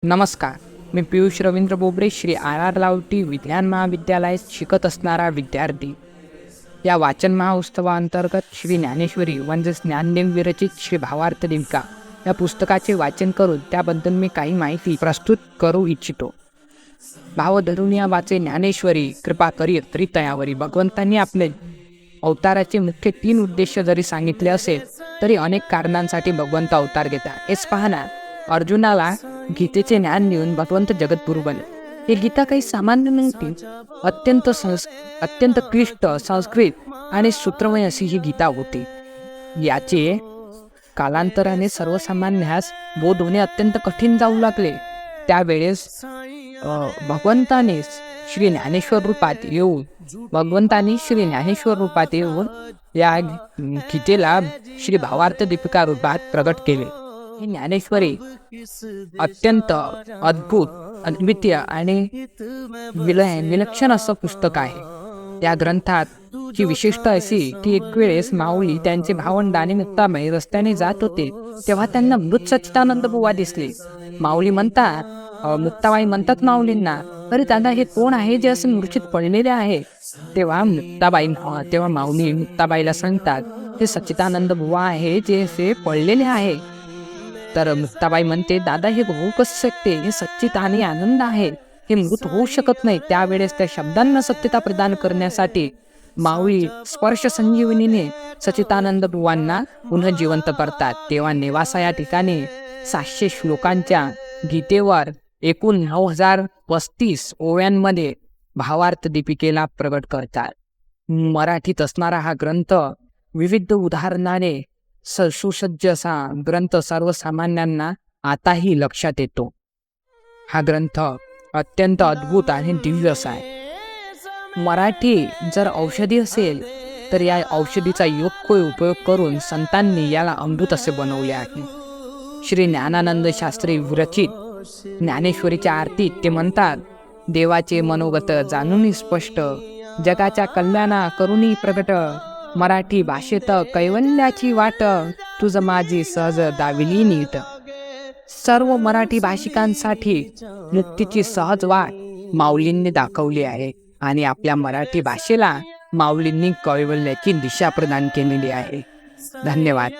नमस्कार. मी Piyush Ravindra Bobde, Shri R R लावटी विज्ञान महाविद्यालयात शिकत असणारा विद्यार्थी. या वाचन महोत्सवाअंतर्गत श्री ज्ञानेश्वरी म्हणजेच ज्ञानदेव विरचित श्री भावार्थ दीपिका या पुस्तकाचे वाचन करून त्याबद्दल मी काही माहिती प्रस्तुत करू इच्छितो. भाव धरून या वाचे ज्ञानेश्वरी कृपा करी तरी तयावरी. भगवंतांनी आपले अवताराचे मुख्य 3 उद्देश जरी सांगितले असेल तरी अनेक कारणांसाठी भगवंत अवतार घेतात. हेच पाहना, अर्जुनाला गीतेचे ज्ञान देऊन भगवंत जगद्गुरू बनले. ही गीता काही सामान्य नव्हती. अत्यंत क्लिष्ट, संस्कृत आणि सूत्रमय अशी ही गीता होती. याचे कालांतराने सर्वसामान्यास बोध होणे अत्यंत कठीण जाऊ लागले. त्यावेळेस भगवंतांनी श्री ज्ञानेश्वर रूपात येऊन या गीतेला श्री भावार्थ दीपिका रूपात प्रगट केले. ही ज्ञानेश्वरी अत्यंत अद्भुत, अद्वितीय आणि विलक्षण असं पुस्तक आहे. या ग्रंथात ची विशिष्ट अशी की एक वेळेस माऊली त्यांचे भावंड आणि मुक्ताबाई रस्त्याने जात होते तेव्हा त्यांना मृत सच्चिदानंद बुवा दिसले. मुक्ताबाई म्हणतात माऊलींना, अरे दादा, हे कोण आहे जे असे मूर्छित पडलेले आहे? तेव्हा माऊली मुक्ताबाईला सांगतात, हे सच्चिदानंद बुवा आहे जे असे पडलेले आहे. तर मुक्ताबाई म्हणते, दादा, हे होऊ कसं शकते? हे सच्चित आणि आनंद आहे, हे मृत होऊ शकत नाही. त्यावेळेस त्या शब्दांना सत्यता प्रदान करण्यासाठी माऊली स्पर्श संजीवनीने सच्चिदानंद बुवांना पुन्हा जिवंत करतात. तेव्हा नेवासा या ठिकाणी 700 श्लोकांच्या गीतेवर एकूण 9035 ओव्यांमध्ये भावार्थ दीपिकेला प्रगट करतात. मराठीत असणारा हा ग्रंथ विविध उदाहरणाने सुसज्ज असा ग्रंथ सर्वसामान्यांना आताही लक्षात येतो. हा ग्रंथ अत्यंत अद्भुत आणि दिव्य असा आहे. मराठी जर औषधी असेल तर या औषधीचा योग्य उपयोग करून संतांनी याला अमृत असे बनवले आहे. श्री ज्ञानानंद शास्त्री विरचित ज्ञानेश्वरीच्या आरतीत ते म्हणतात, देवाचे मनोगत जाणून स्पष्ट, जगाच्या कल्याणा करुणी प्रगट, मराठी भाषेत कैवल्याची वाट, तुझ माझी सहज दाविली नीट. सर्व मराठी भाषिकांसाठी मुक्तीची सहज वाट माऊलींनी दाखवली आहे आणि आपल्या मराठी भाषेला माऊलींनी कैवल्याची दिशा प्रदान केलेली आहे. धन्यवाद.